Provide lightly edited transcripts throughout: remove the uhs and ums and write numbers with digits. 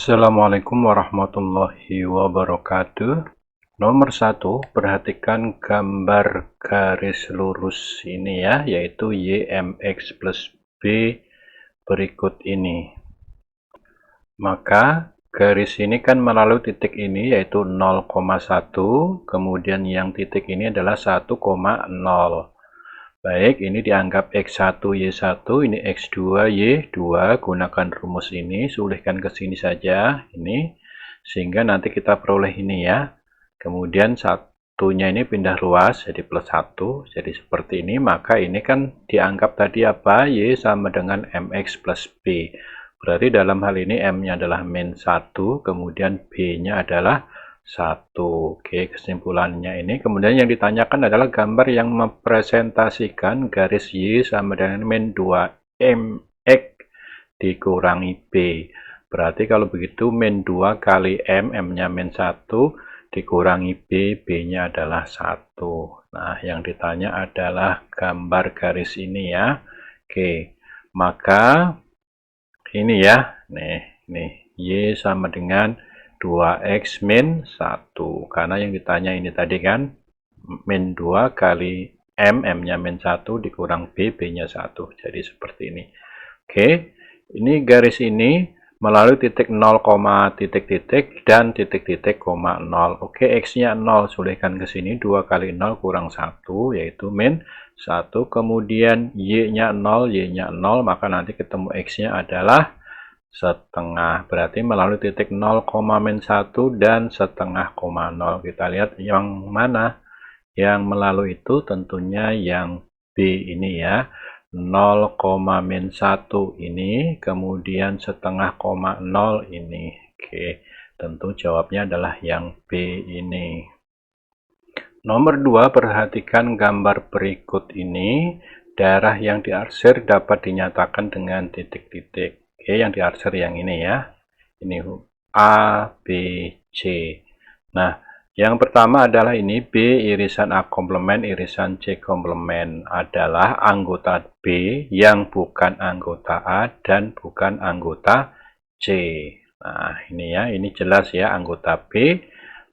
Assalamualaikum warahmatullahi wabarakatuh. Nomor 1, perhatikan gambar garis lurus ini ya, yaitu YMX plus B berikut ini. Maka garis ini kan melalui titik ini yaitu 0,1, kemudian yang titik ini adalah 1,0. Baik, ini dianggap X1, Y1, ini X2, Y2, gunakan rumus ini, sulihkan ke sini saja, ini, sehingga nanti kita peroleh ini ya. Kemudian satunya ini pindah luas, jadi plus 1, jadi seperti ini, maka ini kan dianggap tadi apa? Y sama dengan MX plus B. Berarti dalam hal ini M-nya adalah min 1, kemudian B-nya adalah 1. Oke, kesimpulannya ini. Kemudian yang ditanyakan adalah gambar yang mempresentasikan garis Y sama dengan min 2MX dikurangi B. Berarti kalau begitu min 2 kali M, M-nya min 1, dikurangi B, B-nya adalah 1. Nah, yang ditanya adalah gambar garis ini ya. Oke, maka ini ya. Nih, Y sama dengan 2X min 1. Karena yang ditanya ini tadi kan min 2 kali M, M-nya min 1 dikurang B, B-nya 1. Jadi seperti ini. Oke, ini garis ini melalui titik 0, titik-titik dan titik-titik, 0. Oke, X-nya 0, sulihkan ke sini, 2 kali 0 kurang 1, yaitu min 1. Kemudian Y-nya 0, Y-nya 0, maka nanti ketemu X-nya adalah setengah. Berarti melalui titik 0, min 1 dan setengah, 0. Kita lihat yang mana yang melalui itu, tentunya yang B ini ya. 0, min 1 ini, kemudian setengah, 0 ini. Oke, tentu jawabnya adalah yang B ini. Nomor 2, perhatikan gambar berikut ini. Daerah yang diarsir dapat dinyatakan dengan titik-titik. Oke, yang diarsir yang ini ya. Ini A, B, C. Nah, yang pertama adalah ini B irisan A komplement, irisan C komplement adalah anggota B yang bukan anggota A dan bukan anggota C. Nah, ini ya, ini jelas ya anggota B.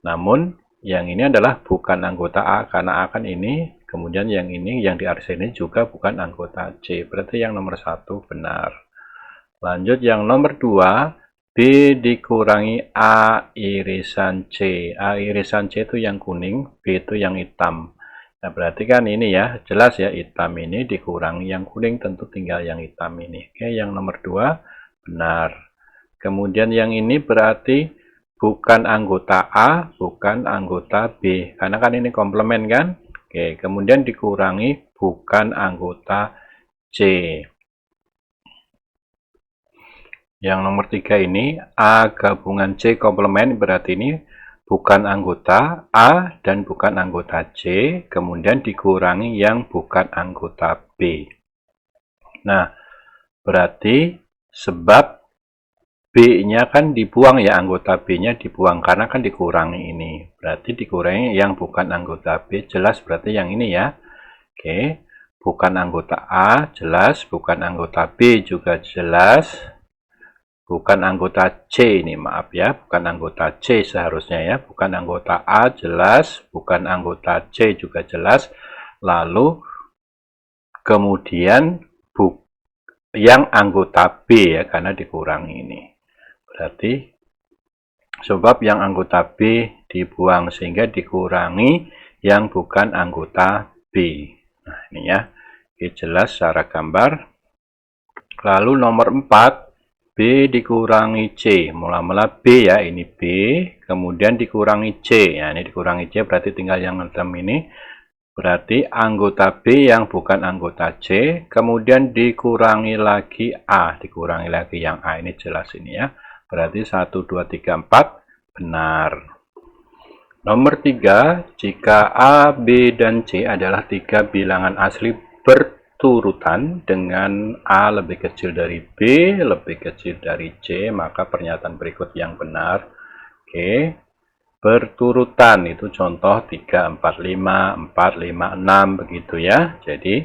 Namun yang ini adalah bukan anggota A karena A kan ini, kemudian yang ini yang diarsir ini juga bukan anggota C. Berarti yang nomor 1 benar. Lanjut yang nomor 2, B dikurangi A irisan C. A irisan C itu yang kuning, B itu yang hitam. Nah, berarti kan ini ya, jelas ya, hitam ini dikurangi yang kuning, tentu tinggal yang hitam ini. Oke, yang nomor 2 benar. Kemudian yang ini berarti bukan anggota A, bukan anggota B. Karena kan ini komplement kan? Oke, kemudian dikurangi bukan anggota C. Yang nomor 3 ini, A gabungan C komplement, berarti ini bukan anggota A dan bukan anggota C, kemudian dikurangi yang bukan anggota B. Nah, berarti sebab B-nya kan dibuang ya, anggota B-nya dibuang karena kan dikurangi ini. Berarti dikurangi yang bukan anggota B, jelas berarti yang ini ya. Oke, bukan anggota A, jelas. Bukan anggota B juga jelas. Bukan anggota C ini, maaf ya, bukan anggota C seharusnya ya, bukan anggota A jelas, bukan anggota C juga jelas, lalu kemudian yang anggota B ya, karena dikurangi ini. Berarti sebab yang anggota B dibuang sehingga dikurangi yang bukan anggota B. Nah, ini ya, ini jelas secara gambar. Lalu nomor 4, B dikurangi C, mula-mula B ya, ini B, kemudian dikurangi C, ya ini dikurangi C berarti tinggal yang hitam ini, berarti anggota B yang bukan anggota C, kemudian dikurangi lagi A, dikurangi lagi yang A, ini jelas ini ya, berarti 1, 2, 3, 4, benar. Nomor 3, jika A, B, dan C adalah 3 bilangan asli berturutan dengan A lebih kecil dari B, lebih kecil dari C, maka pernyataan berikut yang benar. Oke, berturutan itu contoh 3, 4, 5, 4, 5, 6 begitu ya. Jadi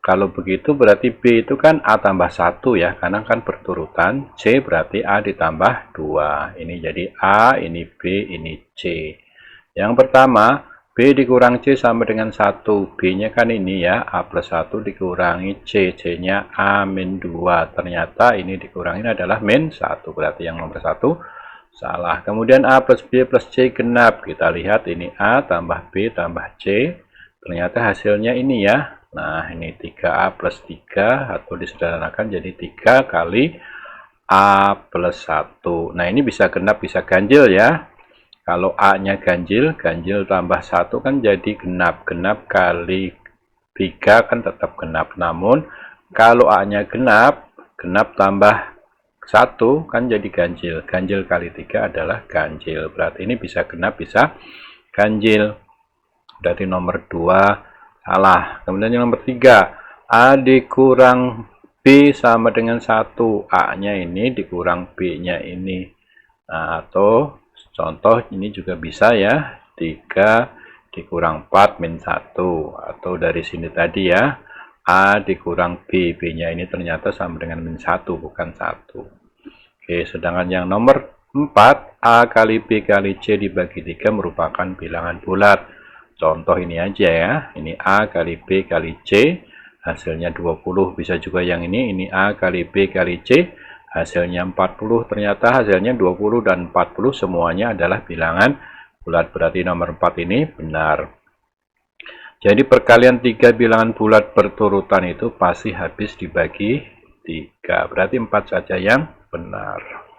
Kalau begitu berarti B itu kan A tambah 1 ya, karena kan berturutan. C berarti A ditambah 2. Ini jadi A, ini B, ini C. Yang pertama, B dikurang C sama dengan 1. B-nya kan ini ya, A plus 1 dikurangi C. C-nya A min 2. Ternyata ini dikurangin adalah min 1. Berarti yang nomor 1 salah. Kemudian A plus B plus C genap. Kita lihat ini A tambah B tambah C. Ternyata hasilnya ini ya. Nah, ini 3A plus 3 atau disederhanakan jadi 3 kali A plus 1. Nah, ini bisa genap, bisa ganjil ya. Kalau A-nya ganjil, ganjil tambah 1 kan jadi genap. Genap kali 3 kan tetap genap. Namun, kalau A-nya genap, genap tambah 1 kan jadi ganjil. Ganjil kali 3 adalah ganjil. Berarti ini bisa genap, bisa ganjil. Berarti nomor 2 salah. Kemudian yang nomor 3, A dikurang B sama dengan 1. A-nya ini dikurang B-nya ini. Nah, atau contoh ini juga bisa ya. 3 dikurang 4 min 1. Atau dari sini tadi ya. A dikurang B. B-nya ini ternyata sama dengan min 1, bukan 1. Oke, sedangkan yang nomor 4, A kali B kali C dibagi 3 merupakan bilangan bulat. Contoh ini aja ya, ini A kali B kali C, hasilnya 20. Bisa juga yang ini A kali B kali C, hasilnya 40. Ternyata hasilnya 20 dan 40 semuanya adalah bilangan bulat. Berarti nomor 4 ini benar. Jadi perkalian 3 bilangan bulat berturutan itu pasti habis dibagi 3. Berarti 4 saja yang benar.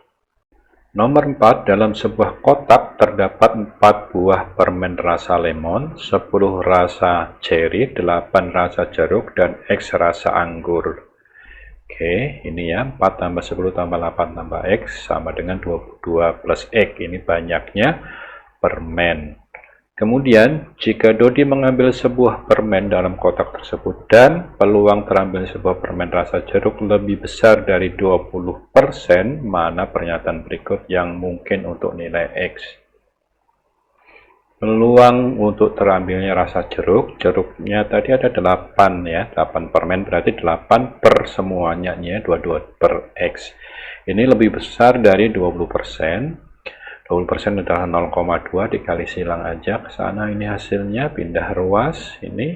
Nomor 4, dalam sebuah kotak terdapat 4 buah permen rasa lemon, 10 rasa ceri, 8 rasa jeruk, dan X rasa anggur. Oke, ini ya, 4 tambah 10 tambah 8 tambah X sama dengan 22 plus X. Ini banyaknya permen. Kemudian, jika Dodi mengambil sebuah permen dalam kotak tersebut dan peluang terambil sebuah permen rasa jeruk lebih besar dari 20%, mana pernyataan berikut yang mungkin untuk nilai X? Peluang untuk terambilnya rasa jeruk, jeruknya tadi ada 8 ya, 8 permen berarti 8 per semuanya, 22 per X. Ini lebih besar dari 20%. 20% adalah 0,2 dikali silang aja ke sana, ini hasilnya pindah ruas ini,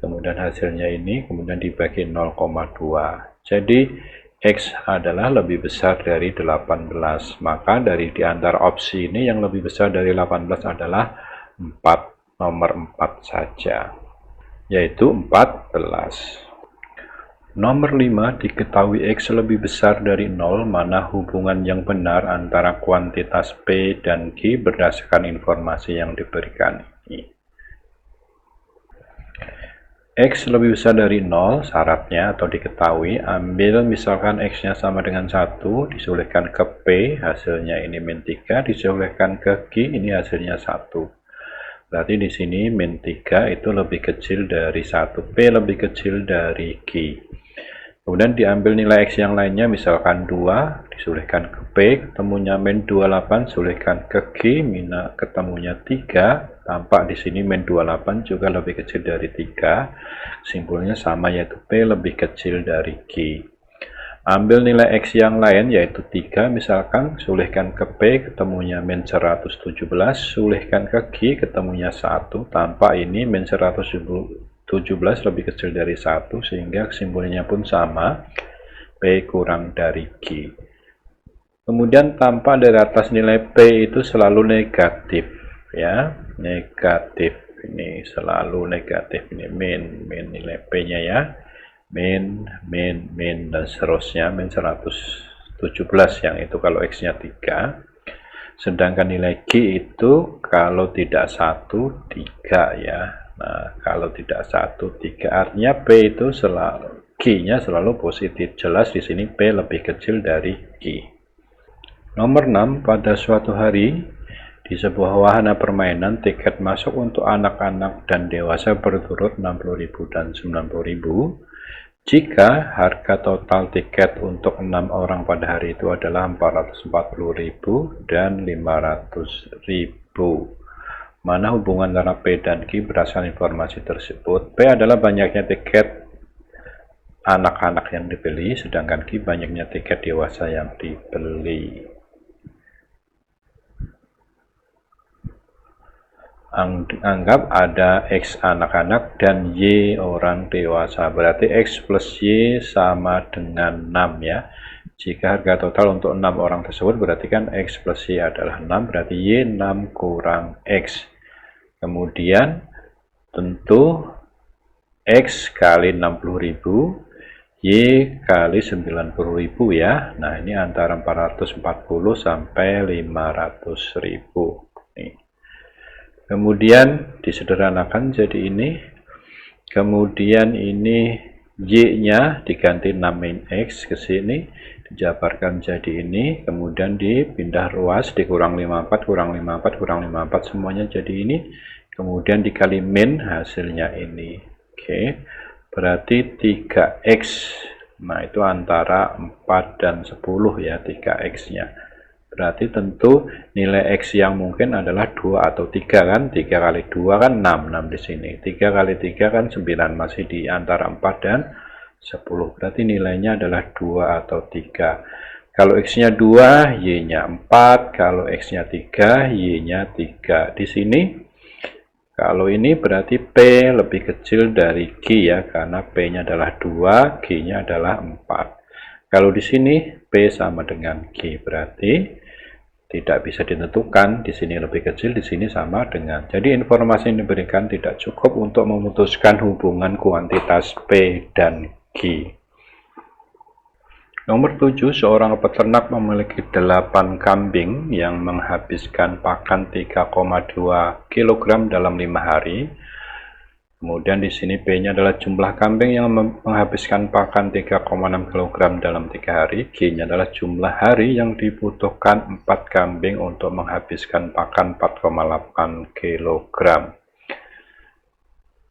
kemudian hasilnya ini, kemudian dibagi 0,2. Jadi X adalah lebih besar dari 18. Maka dari diantara opsi ini yang lebih besar dari 18 adalah 4, nomor 4 saja, yaitu 14. Nomor 5, diketahui X lebih besar dari 0, mana hubungan yang benar antara kuantitas P dan Q berdasarkan informasi yang diberikan ini. X lebih besar dari 0, syaratnya atau diketahui, ambil misalkan X-nya sama dengan 1, disulihkan ke P, hasilnya ini min 3, disulihkan ke Q, ini hasilnya 1. Berarti di sini min 3 itu lebih kecil dari 1, P lebih kecil dari Q. Kemudian diambil nilai X yang lainnya, misalkan 2, disulihkan ke P, ketemunya min 28, sulihkan ke Q, ketemunya 3, tampak di sini min 28 juga lebih kecil dari 3, kesimpulannya sama yaitu P lebih kecil dari Q. Ambil nilai X yang lain yaitu 3, misalkan sulihkan ke P, ketemunya min 117, sulihkan ke Q, ketemunya 1, tampak ini min 117 lebih kecil dari 1, sehingga kesimpulannya pun sama, P kurang dari Q. Kemudian tampak dari atas nilai P itu selalu negatif ya, negatif, ini selalu negatif, ini min nilai P nya ya, min dan seterusnya, min 117 yang itu kalau X nya 3, sedangkan nilai Q itu kalau tidak 1, 3 ya. Nah, kalau tidak 1, 3 artinya P itu selalu, Q-nya selalu positif. Jelas di sini P lebih kecil dari Q. Nomor 6, pada suatu hari di sebuah wahana permainan, tiket masuk untuk anak-anak dan dewasa berturut 60.000 dan 90.000. Jika harga total tiket untuk 6 orang pada hari itu adalah 440.000 dan 500.000. Mana hubungan antara P dan Q berdasarkan informasi tersebut? P adalah banyaknya tiket anak-anak yang dibeli, sedangkan Q banyaknya tiket dewasa yang dibeli. Anggap ada X anak-anak dan Y orang dewasa, berarti X plus Y sama dengan 6 ya. Jika harga total untuk 6 orang tersebut berarti kan X plus Y adalah 6, berarti Y 6 kurang X. Kemudian tentu X kali 60.000, Y kali 90.000 ya. Nah ini antara 440 sampai 500.000. Nih. Kemudian disederhanakan jadi ini. Kemudian ini Y-nya diganti 6 min X ke sini, dijabarkan jadi ini, kemudian dipindah ruas, dikurang 54, kurang 54, kurang 54, semuanya jadi ini, kemudian dikali min, hasilnya ini. Oke, berarti 3X, nah itu antara 4 dan 10 ya 3X-nya. Berarti tentu nilai X yang mungkin adalah 2 atau 3 kan, 3 kali 2 kan 6, 6 di sini, 3 kali 3 kan 9, masih di antara 4 dan 10, berarti nilainya adalah 2 atau 3. Kalau X-nya 2, Y-nya 4, kalau X-nya 3, Y-nya 3. Di sini, kalau ini berarti P lebih kecil dari Q ya, karena P-nya adalah 2, Q-nya adalah 4. Kalau di sini, P sama dengan Q, berarti tidak bisa ditentukan, di sini lebih kecil, di sini sama dengan. Jadi informasi yang diberikan tidak cukup untuk memutuskan hubungan kuantitas P dan Q. Nomor 7, seorang peternak memiliki 8 kambing yang menghabiskan pakan 3,2 kg dalam 5 hari. Kemudian di sini P-nya adalah jumlah kambing yang menghabiskan pakan 3,6 kg dalam 3 hari. G-nya adalah jumlah hari yang dibutuhkan 4 kambing untuk menghabiskan pakan 4,8 kg.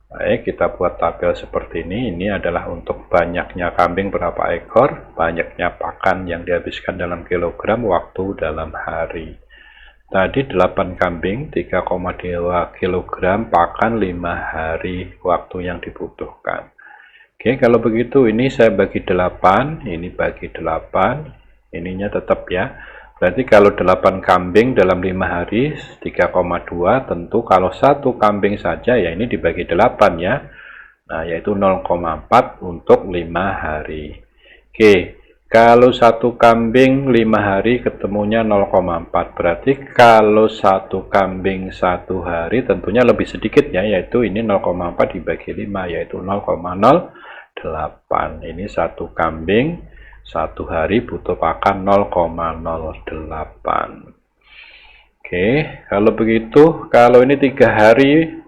Baik, kita buat tabel seperti ini. Ini adalah untuk banyaknya kambing berapa ekor, banyaknya pakan yang dihabiskan dalam kilogram, waktu dalam hari. Tadi 8 kambing, 3,2 kg, pakan 5 hari, waktu yang dibutuhkan. Oke, kalau begitu ini saya bagi 8, ini bagi 8, ininya tetap ya. Berarti kalau 8 kambing dalam 5 hari, 3,2, tentu kalau satu kambing saja ya ini dibagi 8 ya. Nah, yaitu 0,4 untuk 5 hari. Oke. Kalau satu kambing 5 hari ketemunya 0,4, berarti kalau satu kambing 1 hari tentunya lebih sedikit ya, yaitu ini 0,4 dibagi 5, yaitu 0,08. Ini satu kambing 1 hari butuh pakan 0,08. Oke, kalau begitu, kalau ini 3 hari,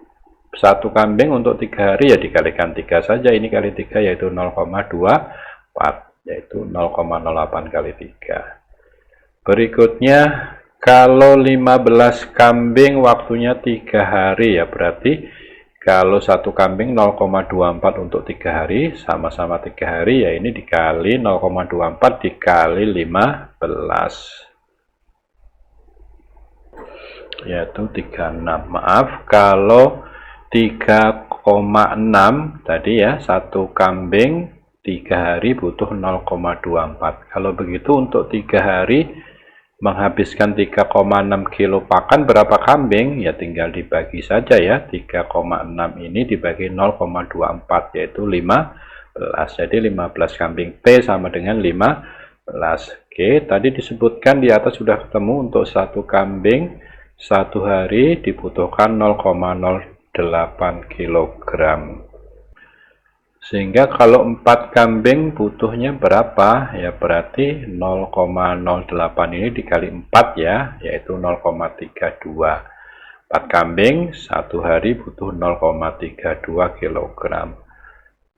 satu kambing untuk 3 hari ya dikalikan 3 saja, ini kali 3 yaitu 0,24. Yaitu 0,08 kali 3. Berikutnya, kalau 15 kambing waktunya 3 hari ya, berarti kalau satu kambing 0,24 untuk 3 hari, sama-sama 3 hari ya ini dikali 0,24 dikali 15. Yaitu 36. Maaf, kalau 3,6 tadi ya, satu kambing 3 hari butuh 0,24. Kalau begitu untuk 3 hari menghabiskan 3,6 kilo pakan berapa kambing? Ya tinggal dibagi saja ya. 3,6 ini dibagi 0,24 yaitu 15. Jadi 15 kambing P sama dengan 15. Oke, tadi disebutkan di atas sudah ketemu untuk satu kambing 1 hari dibutuhkan 0,08 kg. Sehingga kalau 4 kambing butuhnya berapa? Ya berarti 0,08 ini dikali 4 ya, yaitu 0,32. 4 kambing 1 hari butuh 0,32 kg.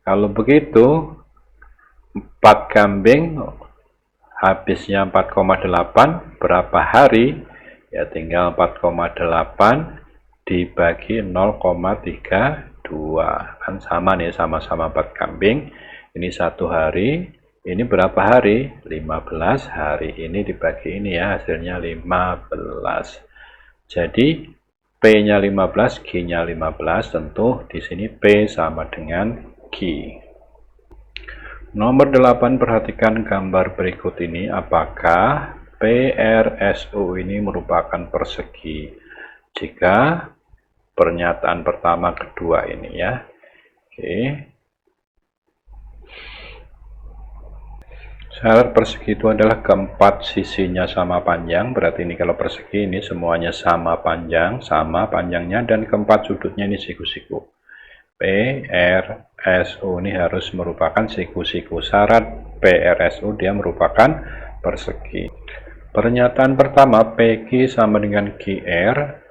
Kalau begitu 4 kambing habisnya 4,8 berapa hari? Ya tinggal 4,8 dibagi 0,32. Kan sama nih, sama-sama 4 kambing. Ini 1 hari, ini berapa hari? 15 hari. Ini dibagi ini ya, hasilnya 15. Jadi P-nya 15, Q-nya 15, tentu di sini P sama dengan Q. Nomor 8, perhatikan gambar berikut ini. Apakah PRSU ini merupakan persegi? Jika pernyataan pertama kedua ini ya. Oke. Syarat persegi itu adalah keempat sisinya sama panjang, berarti ini kalau persegi ini semuanya sama panjang, sama panjangnya, dan keempat sudutnya ini siku-siku. PRSU ini harus merupakan siku-siku. Syarat PRSU dia merupakan persegi. Pernyataan pertama, PQ sama dengan QR,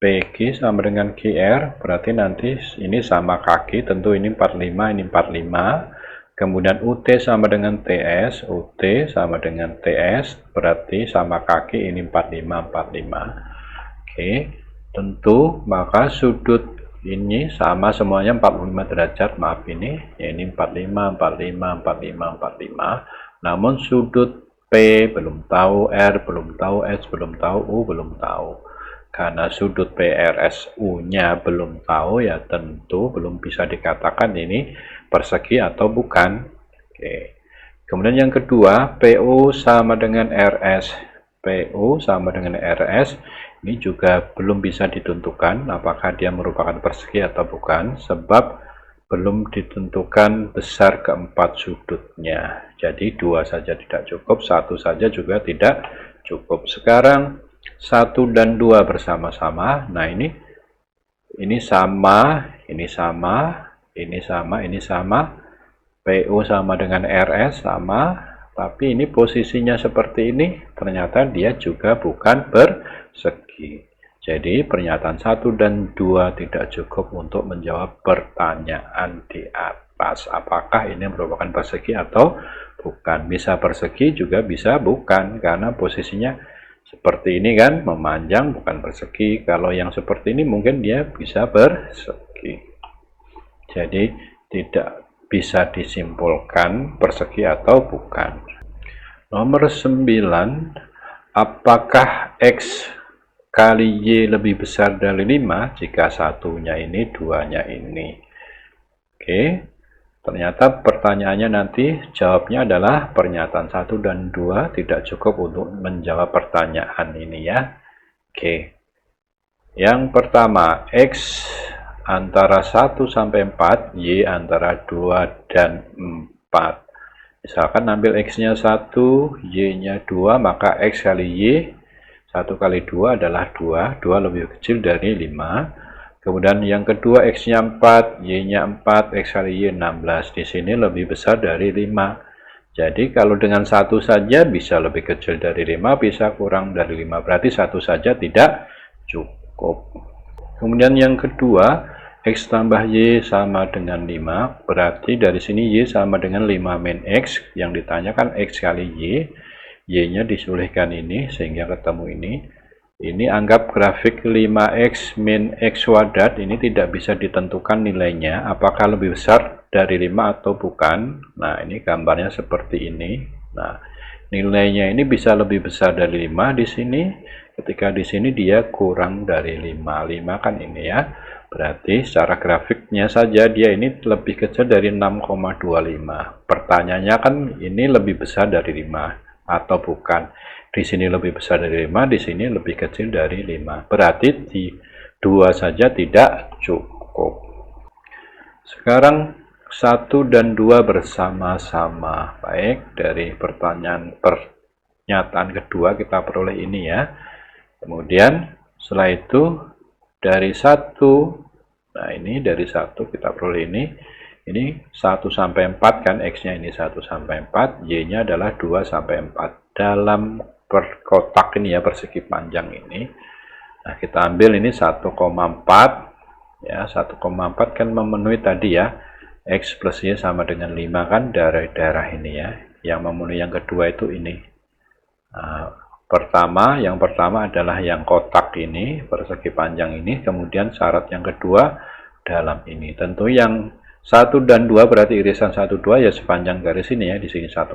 PQ sama dengan QR, berarti nanti ini sama kaki, tentu ini 45, ini 45. Kemudian UT sama dengan TS, UT sama dengan TS, berarti sama kaki ini 45, 45. Oke, tentu maka sudut ini sama semuanya 45 derajat, maaf ini ini 45, 45, 45, 45. Namun sudut P belum tahu, R belum tahu, S belum tahu, U belum tahu. Karena sudut PRSU-nya belum tahu, ya tentu belum bisa dikatakan ini persegi atau bukan. Oke. Kemudian yang kedua, PU sama dengan RS. PU sama dengan RS ini juga belum bisa ditentukan apakah dia merupakan persegi atau bukan, sebab belum ditentukan besar keempat sudutnya. Jadi dua saja tidak cukup, satu saja juga tidak cukup. Sekarang 1 dan 2 bersama-sama. Nah, ini sama, ini sama, ini sama, ini sama. PU sama dengan RS sama, tapi ini posisinya seperti ini, ternyata dia juga bukan persegi. Jadi pernyataan 1 dan 2 tidak cukup untuk menjawab pertanyaan di atas. Apakah ini merupakan persegi atau bukan? Bisa persegi juga bisa bukan, karena posisinya seperti ini kan, memanjang bukan persegi. Kalau yang seperti ini mungkin dia bisa persegi. Jadi tidak bisa disimpulkan persegi atau bukan. Nomor 9, apakah X kali Y lebih besar dari 5 jika satunya ini, duanya ini? Oke. Ternyata pertanyaannya nanti jawabnya adalah pernyataan 1 dan 2 tidak cukup untuk menjawab pertanyaan ini ya. Oke. Yang pertama, X antara 1 sampai 4, Y antara 2 dan 4. Misalkan ambil X-nya 1, Y-nya 2, maka X kali Y, 1 kali 2 adalah 2, 2 lebih kecil dari 5. Kemudian yang kedua, X-nya 4, Y-nya 4, X kali Y 16. Di sini lebih besar dari 5. Jadi kalau dengan 1 saja bisa lebih kecil dari 5, bisa kurang dari 5. Berarti 1 saja tidak cukup. Kemudian yang kedua, X tambah Y sama dengan 5. Berarti dari sini Y sama dengan 5 min X. Yang ditanyakan X kali Y. Y-nya disulihkan ini sehingga ketemu ini. Ini anggap grafik 5x min x kuadrat ini tidak bisa ditentukan nilainya, apakah lebih besar dari 5 atau bukan. Nah, ini gambarnya seperti ini. Nah, nilainya ini bisa lebih besar dari 5 di sini, ketika di sini dia kurang dari 5. 5 kan ini ya. Berarti secara grafiknya saja dia ini lebih kecil dari 6,25. Pertanyaannya kan ini lebih besar dari 5 atau bukan. Di sini lebih besar dari 5, di sini lebih kecil dari 5. Berarti di 2 saja tidak cukup. Sekarang 1 dan 2 bersama-sama. Baik, dari pernyataan kedua kita peroleh ini ya. Kemudian setelah itu dari 1, nah ini dari 1 kita peroleh ini. Ini 1 sampai 4 kan, X-nya ini 1 sampai 4, Y-nya adalah 2 sampai 4. Dalam kotak ini ya, persegi panjang ini. Nah, kita ambil ini 1,4 ya, 1,4 kan memenuhi tadi ya. X plus Y sama dengan 5 kan dari daerah ini ya. Yang memenuhi yang kedua itu ini. Nah, yang pertama adalah yang kotak ini, persegi panjang ini. Kemudian syarat yang kedua dalam ini. Tentu yang 1 dan 2 berarti irisan 1, 2 ya sepanjang garis ini ya. Di sini 1,4,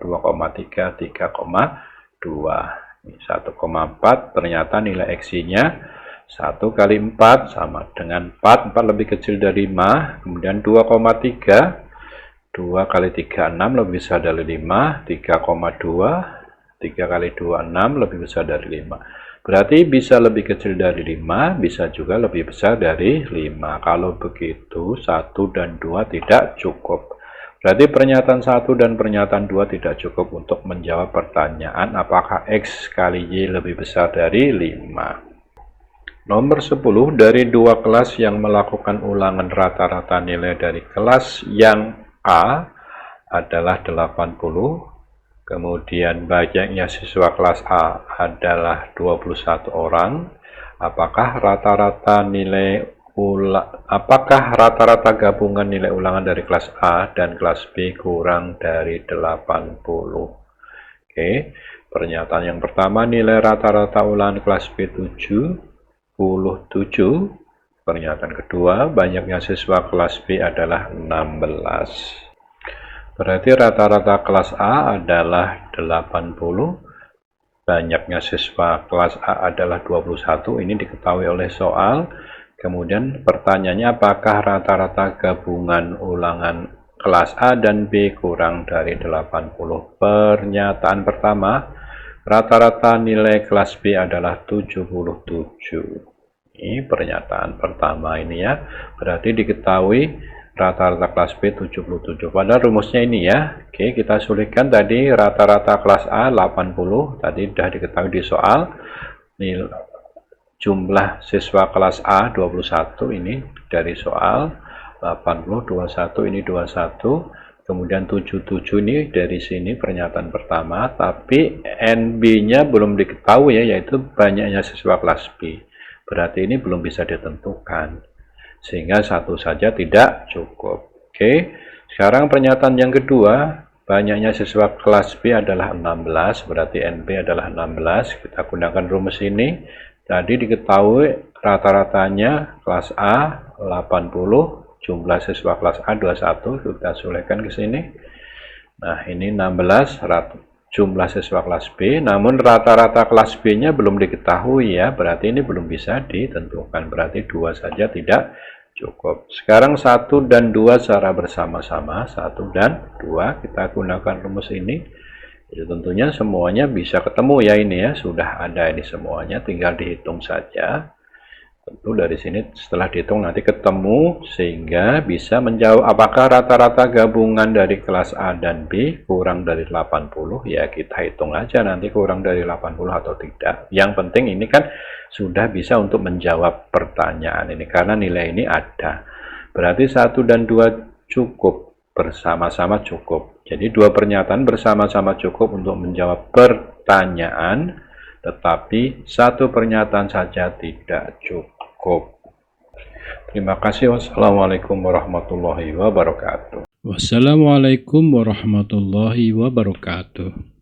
2,3, 3,2. 1,4 ternyata nilai X-nya 1 kali 4 sama dengan 4 lebih kecil dari 5. Kemudian 2,3 2 kali 3, 6 lebih besar dari 5. 3,2. 3 kali 2, 6 lebih besar dari 5. Berarti bisa lebih kecil dari 5, bisa juga lebih besar dari 5. Kalau begitu, 1 dan 2 tidak cukup. Berarti pernyataan 1 dan pernyataan 2 tidak cukup untuk menjawab pertanyaan apakah X kali Y lebih besar dari 5. Nomor 10, dari dua kelas yang melakukan ulangan rata-rata nilai dari kelas yang A adalah 80, kemudian banyaknya siswa kelas A adalah 21 orang, apakah rata-rata gabungan nilai ulangan dari kelas A dan kelas B kurang dari 80? Oke, pernyataan yang pertama, nilai rata-rata ulangan kelas B 77. Pernyataan kedua, banyaknya siswa kelas B adalah 16. Berarti rata-rata kelas A adalah 80, banyaknya siswa kelas A adalah 21, ini diketahui oleh soal. Kemudian pertanyaannya, apakah rata-rata gabungan ulangan kelas A dan B kurang dari 80? Pernyataan pertama, rata-rata nilai kelas B adalah 77. Ini pernyataan pertama ini ya. Berarti diketahui rata-rata kelas B 77. Padahal rumusnya ini ya. Oke, kita sulitkan tadi rata-rata kelas A 80. Tadi sudah diketahui di soal. Jumlah siswa kelas A 21 ini dari soal. 80, 21 ini 21. Kemudian 77 ini dari sini pernyataan pertama. Tapi NB-nya belum diketahui ya, yaitu banyaknya siswa kelas B. Berarti ini belum bisa ditentukan. Sehingga satu saja tidak cukup. Oke, sekarang pernyataan yang kedua, banyaknya siswa kelas B adalah 16, berarti NB adalah 16. Kita gunakan rumus ini. Tadi diketahui rata-ratanya kelas A 80, jumlah siswa kelas A 21, kita sulitkan ke sini. Nah, ini 16 jumlah siswa kelas B, namun rata-rata kelas B-nya belum diketahui ya, berarti ini belum bisa ditentukan, berarti 2 saja tidak cukup. Sekarang 1 dan 2 secara bersama-sama, 1 dan 2, kita gunakan rumus ini. Jadi tentunya semuanya bisa ketemu ya, ini ya, sudah ada ini semuanya, tinggal dihitung saja. Tentu dari sini setelah dihitung nanti ketemu, sehingga bisa menjawab apakah rata-rata gabungan dari kelas A dan B kurang dari 80. Ya kita hitung aja nanti kurang dari 80 atau tidak. Yang penting ini kan sudah bisa untuk menjawab pertanyaan ini, karena nilai ini ada. Berarti 1 dan 2 cukup, bersama-sama cukup. Jadi dua pernyataan bersama-sama cukup untuk menjawab pertanyaan, tetapi satu pernyataan saja tidak cukup. Terima kasih. Wassalamualaikum warahmatullahi wabarakatuh. Wassalamualaikum warahmatullahi wabarakatuh.